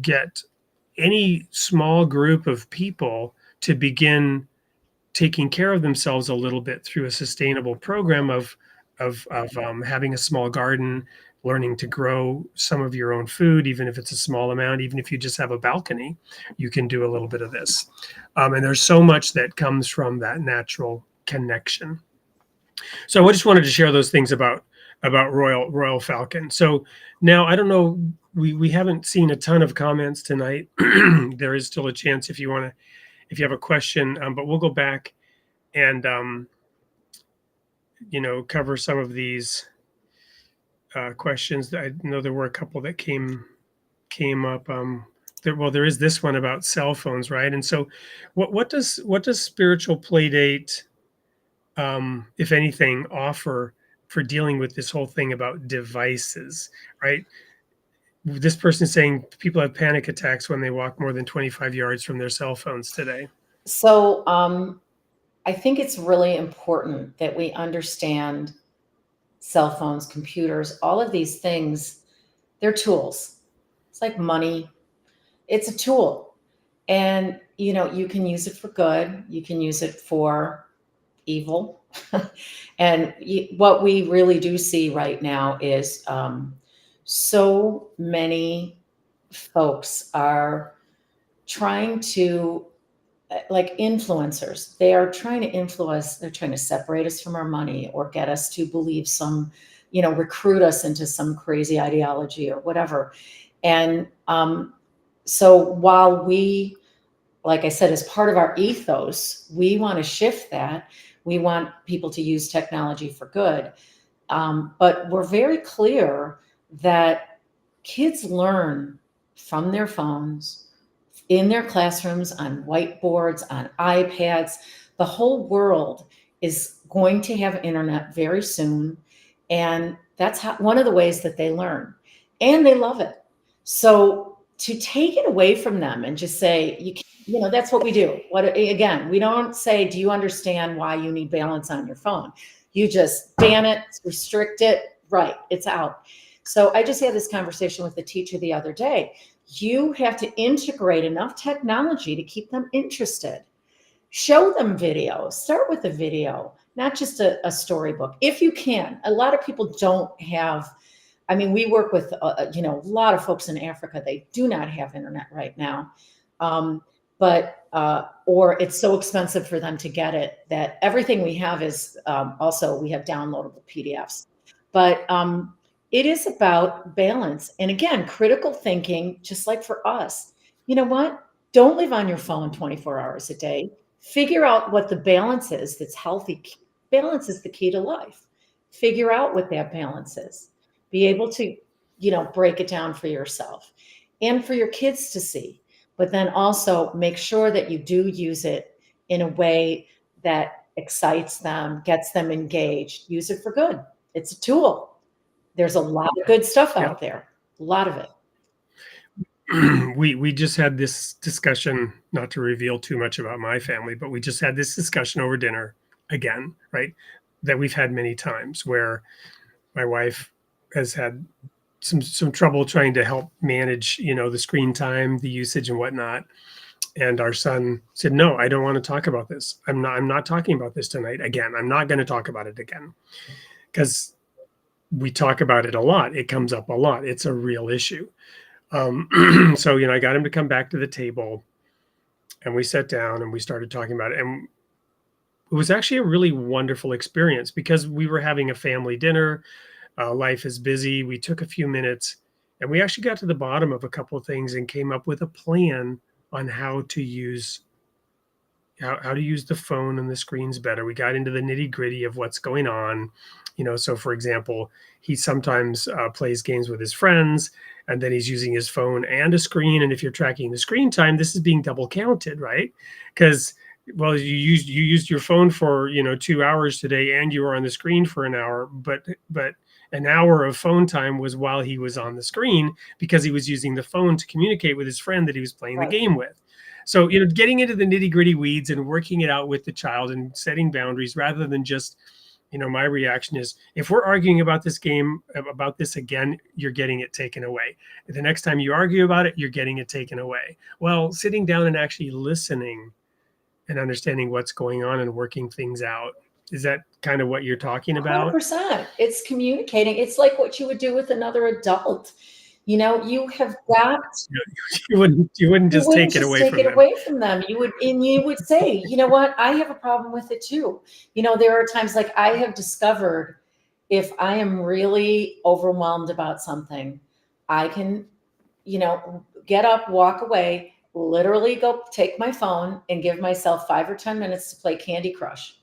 S2: get any small group of people to begin taking care of themselves a little bit through a sustainable program of having a small garden, learning to grow some of your own food, even if it's a small amount, even if you just have a balcony, you can do a little bit of this. And there's so much that comes from that natural connection. So I just wanted to share those things about Royal Falcon. So now, I don't know, we haven't seen a ton of comments tonight. There is still a chance if you have a question, but we'll go back and cover some of these questions. I know there were a couple that came up. There is this one about cell phones, right? And so, what does spiritual playdate, if anything, offer for dealing with this whole thing about devices, right? This person is saying people have panic attacks when they walk more than 25 yards from their cell phones today.
S3: So I think it's really important that we understand cell phones, computers, all of these things, they're tools. It's like money. It's a tool. And, you can use it for good. You can use it for evil. And what we really do see right now is so many folks are trying to, like influencers, they are trying to influence, they're trying to separate us from our money or get us to believe some, recruit us into some crazy ideology or whatever. And so while we, like I said, as part of our ethos, we want to shift that. We want people to use technology for good. But we're very clear that kids learn from their phones, in their classrooms, on whiteboards, on iPads. The whole world is going to have internet very soon. And that's one of the ways that they learn. And they love it. So to take it away from them and just say, that's what we do. Again, we don't say, do you understand why you need balance on your phone? You just ban it, restrict it, right, it's out. So I just had this conversation with the teacher the other day. You have to integrate enough technology to keep them interested. Show them video. Start with a video, not just a storybook, if you can. A lot of people don't have, we work with, a lot of folks in Africa. They do not have internet right now. Or it's so expensive for them to get it that everything we have is, also we have downloadable PDFs. But it is about balance. And again, critical thinking, just like for us. You know what? Don't live on your phone 24 hours a day. Figure out what the balance is that's healthy. Balance is the key to life. Figure out what that balance is. Be able to, break it down for yourself and for your kids to see. But then also make sure that you do use it in a way that excites them, gets them engaged. Use it for good. It's a tool. There's a lot of good stuff out there, a lot of it.
S2: We just had this discussion, not to reveal too much about my family, but we just had this discussion over dinner again, right? That we've had many times, where my wife has had some trouble trying to help manage, the screen time, the usage and whatnot. And our son said, no, I don't want to talk about this. I'm not talking about this tonight again. I'm not going to talk about it again, because we talk about it a lot. It comes up a lot. It's a real issue. So, I got him to come back to the table, and we sat down and we started talking about it. And it was actually a really wonderful experience because we were having a family dinner. Life is busy. We took a few minutes and we actually got to the bottom of a couple of things and came up with a plan on how to use the phone and the screens better. We got into the nitty gritty of what's going on. So for example, he sometimes plays games with his friends and then he's using his phone and a screen. And if you're tracking the screen time, this is being double counted, right? Because well, you used your phone for 2 hours today and you were on the screen for an hour, but an hour of phone time was while he was on the screen because he was using the phone to communicate with his friend that he was playing the game with. So, getting into the nitty gritty weeds and working it out with the child and setting boundaries rather than just, my reaction is if we're arguing about this game, about this again, you're getting it taken away. The next time you argue about it, you're getting it taken away. Well, sitting down and actually listening and understanding what's going on and working things out. Is that kind of what you're talking about?
S3: 100%. It's communicating. It's like what you would do with another adult. You have got.
S2: You wouldn't just take it away from them.
S3: You would say, you know what? I have a problem with it too. There are times like I have discovered if I am really overwhelmed about something, I can, get up, walk away, literally go take my phone and give myself 5 or 10 minutes to play Candy Crush.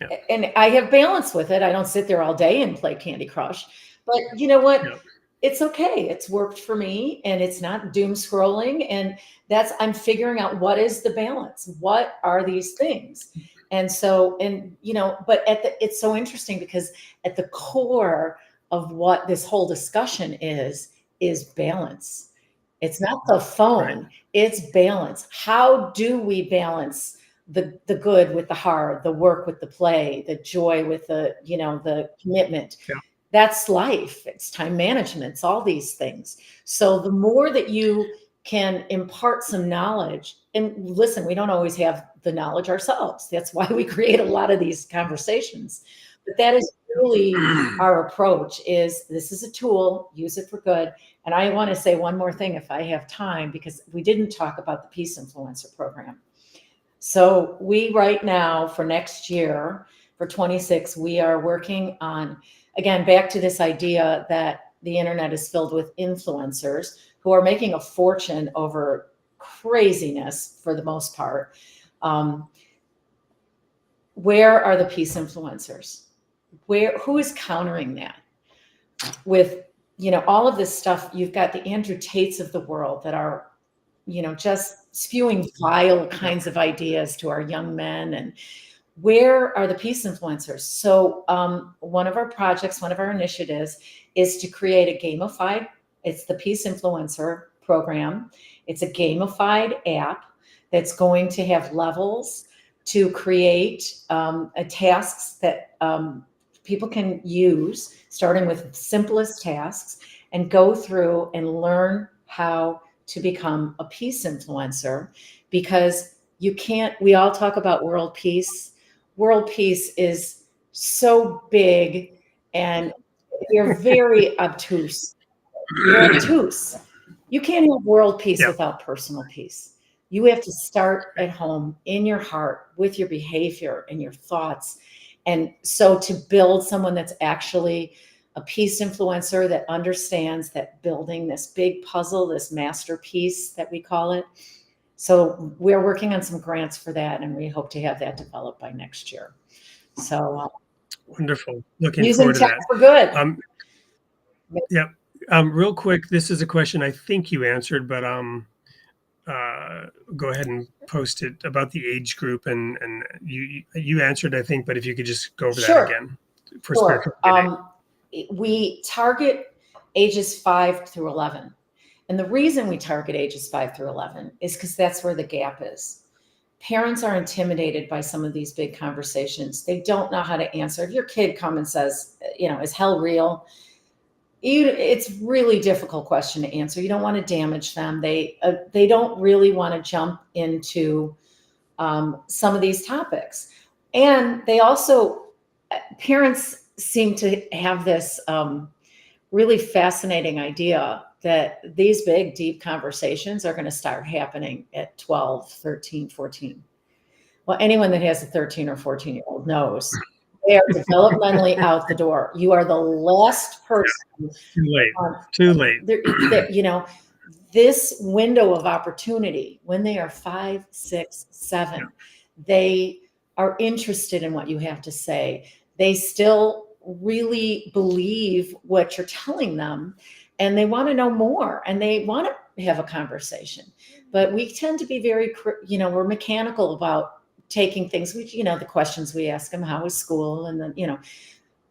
S3: Yeah. And I have balance with it. I don't sit there all day and play Candy Crush, but you know what? Yeah. It's okay. It's worked for me and it's not doom scrolling. And I'm figuring out what is the balance? What are these things? And so, but it's so interesting because at the core of what this whole discussion is balance. It's not the phone, right. It's balance. How do we balance the good with the hard, the work with the play, the joy with the commitment? Yeah. That's life. It's time management. It's all these things. So the more that you can impart some knowledge, and listen, we don't always have the knowledge ourselves. That's why we create a lot of these conversations. But that is really our approach is this is a tool, use it for good. And I want to say one more thing if I have time, because we didn't talk about the Peace Influencer program. So we right now for next year, for 26, we are working on, again, back to this idea that the internet is filled with influencers who are making a fortune over craziness for the most part. Where are the peace influencers? Who is countering that? With, all of this stuff, you've got the Andrew Tates of the world that are, just spewing vile kinds of ideas to our young men. And where are the peace influencers? So one of our projects, one of our initiatives is to create a gamified, it's the Peace Influencer program. It's a gamified app that's going to have levels to create tasks that people can use, starting with simplest tasks, and go through and learn how to become a peace influencer. Because we all talk about world peace. World peace is so big and you're very obtuse. You're obtuse. You can't have world peace without personal peace. You have to start at home, in your heart, with your behavior and your thoughts. And so to build someone that's actually a peace influencer that understands that building this big puzzle, this masterpiece that we call it. So we're working on some grants for that, and we hope to have that developed by next year. So
S2: wonderful. Looking forward to that.
S3: For good.
S2: Yeah. Real quick, this is a question I think you answered, but go ahead and post it about the age group, and you answered, I think, but if you could just go over that again for spiritual community.
S3: We target ages 5 through 11. And the reason we target ages 5 through 11 is because that's where the gap is. Parents are intimidated by some of these big conversations. They don't know how to answer. If your kid comes and says, is hell real? It's really difficult question to answer. You don't want to damage them. They don't really want to jump into some of these topics. And they also, parents seem to have this really fascinating idea that these big, deep conversations are going to start happening at 12, 13, 14. Well, anyone that has a 13 or 14-year-old knows they are developmentally out the door. You are the last person.
S2: Too late. Too late.
S3: You know, this window of opportunity, when they are 5, 6, 7, they are interested in what you have to say. They still really believe what you're telling them, and they want to know more, and they want to have a conversation. But we tend to be very, we're mechanical about taking things, the questions we ask them, how is school? And then,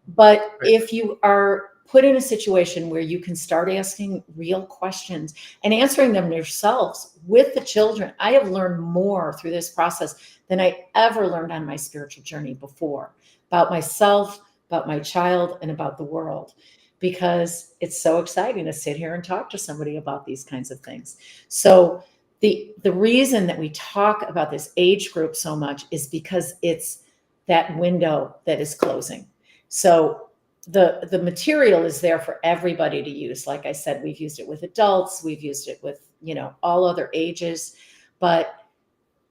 S3: but if you are put in a situation where you can start asking real questions and answering them yourselves with the children, I have learned more through this process than I ever learned on my spiritual journey before, about myself, about my child, and about the world, because it's so exciting to sit here and talk to somebody about these kinds of things. So the reason that we talk about this age group so much is because it's that window that is closing. So the material is there for everybody to use. Like I said, we've used it with adults, we've used it with, all other ages, but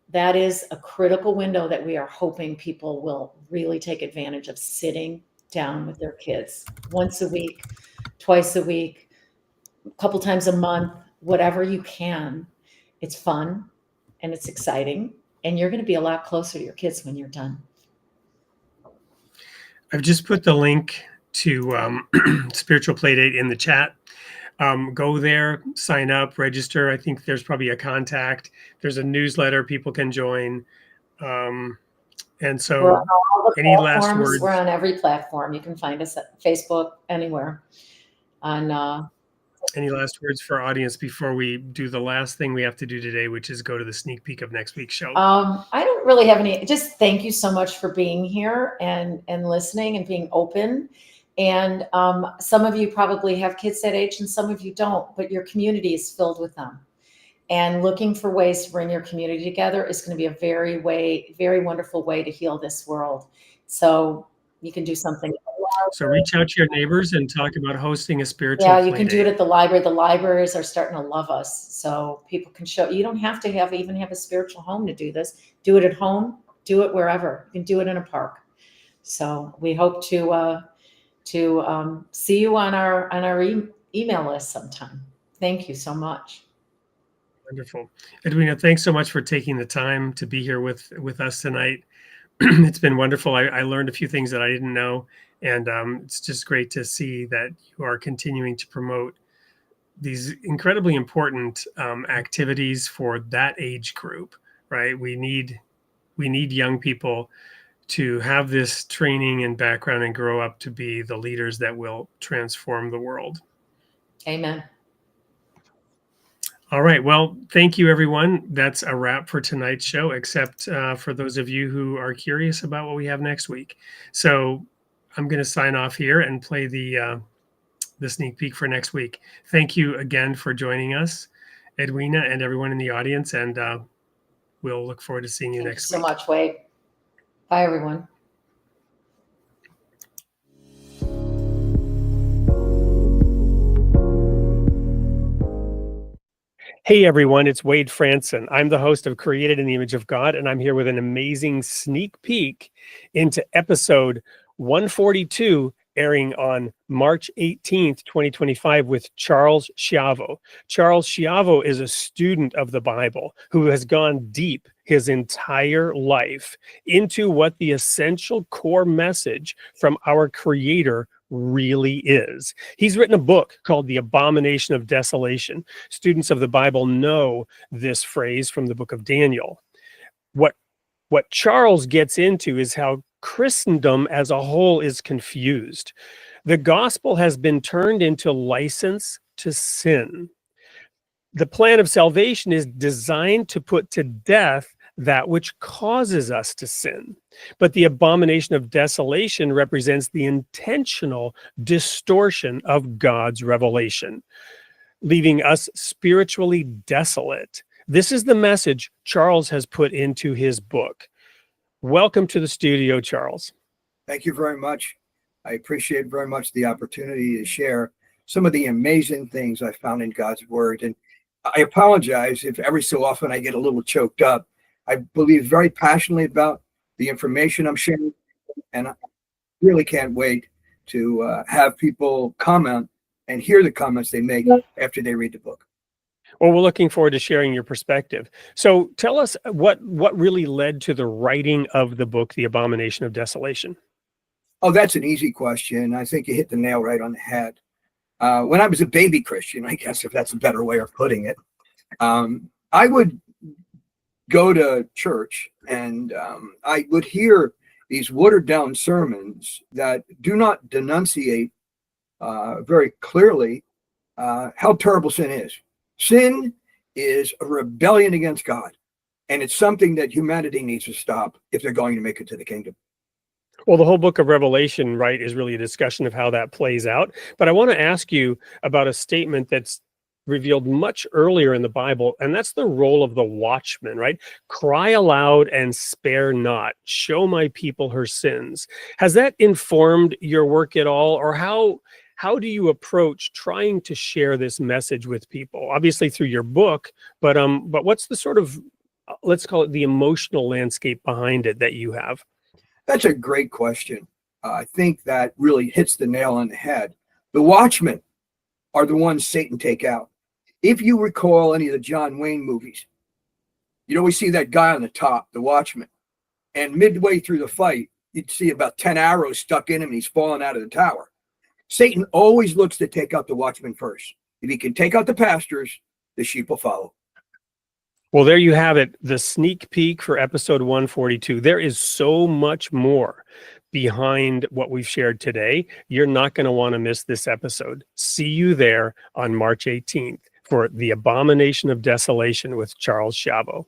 S3: that is a critical window that we are hoping people will really take advantage of, sitting down with their kids once a week, twice a week, a couple times a month, whatever you can. It's fun and it's exciting, and you're going to be a lot closer to your kids when you're done.
S2: I've just put the link to Spiritual Playdate in the chat. Go there, sign up, register. I think there's probably a contact. There's a newsletter people can join. And so
S3: we're on all the
S2: any last
S3: platforms.
S2: words?
S3: We're on every platform. You can find us at Facebook, anywhere.
S2: Any last words for our audience before we do the last thing we have to do today, which is go to the sneak peek of next week's show?
S3: I don't really have any. Just thank you so much for being here and listening and being open. And some of you probably have kids that age and some of you don't, but your community is filled with them. And looking for ways to bring your community together is going to be a very wonderful way to heal this world. So you can do something.
S2: So reach out to your neighbors and talk about hosting a spiritual
S3: Yeah, you can do it
S2: playdate.
S3: at the library. The libraries are starting to love us, so people can show. You don't have to even have a spiritual home to do this. Do it at home. Do it wherever. You can do it in a park. So we hope to see you on our email list sometime. Thank you so much.
S2: Wonderful. Edwina, thanks so much for taking the time to be here with us tonight. It's been wonderful. I learned a few things that I didn't know, and it's just great to see that you are continuing to promote these incredibly important activities for that age group, right? We need young people to have this training and background and grow up to be the leaders that will transform the world.
S3: Amen.
S2: All right. Well, thank you, everyone. That's a wrap for tonight's show, except for those of you who are curious about what we have next week. So I'm going to sign off here and play the sneak peek for next week. Thank you again for joining us, Edwina, and everyone in the audience. And we'll look forward to seeing you next week.
S3: Thank you so much, Wade. Bye, everyone.
S2: Hey everyone, it's Wade Franson. I'm the host of Created in the Image of God, and I'm here with an amazing sneak peek into episode 142, airing on March 18th, 2025, with Charles Schiavo. Charles Schiavo is a student of the Bible who has gone deep his entire life into what the essential core message from our Creator really is. He's written a book called The Abomination of Desolation. Students of the Bible know this phrase from the book of Daniel. What Charles gets into is how Christendom as a whole is confused. The gospel has been turned into license to sin. The plan of salvation is designed to put to death that which causes us to sin. But the abomination of desolation represents the intentional distortion of God's revelation, leaving us spiritually desolate. This is the message Charles has put into his book. Welcome to the studio, Charles.
S7: Thank you very much. I appreciate very much the opportunity to share some of the amazing things I found in God's word. And I apologize if every so often I get a little choked up. I believe very passionately about the information I'm sharing, and I really can't wait to have people comment and hear the comments they make after they read the book.
S2: Well, we're looking forward to sharing your perspective. So tell us what really led to the writing of the book, The Abomination of Desolation.
S7: Oh, that's an easy question. I think you hit the nail right on the head. When I was a baby Christian, I guess, if that's a better way of putting it, I would go to church and I would hear these watered down sermons that do not denunciate very clearly how terrible sin is. Sin is a rebellion against God, and it's something that humanity needs to stop if they're going to make it to the kingdom.
S2: Well, the whole book of Revelation, right, is really a discussion of how that plays out. But I want to ask you about a statement that's revealed much earlier in the Bible, and that's the role of the watchman, right? Cry aloud and spare not. Show my people her sins. Has that informed your work at all, or how do you approach trying to share this message with people? Obviously through your book, but what's the sort of, let's call it the emotional landscape behind it that you have?
S7: That's a great question. I think that really hits the nail on the head. The watchmen are the ones Satan take out. If you recall any of the John Wayne movies, you'd always see that guy on the top, the watchman. And midway through the fight, you'd see about 10 arrows stuck in him and he's falling out of the tower. Satan always looks to take out the watchman first. If he can take out the pastors, the sheep will follow.
S2: Well, there you have it, the sneak peek for episode 142. There is so much more behind what we've shared today. You're not going to want to miss this episode. See you there on March 18th for The Abomination of Desolation with Charles Chabot.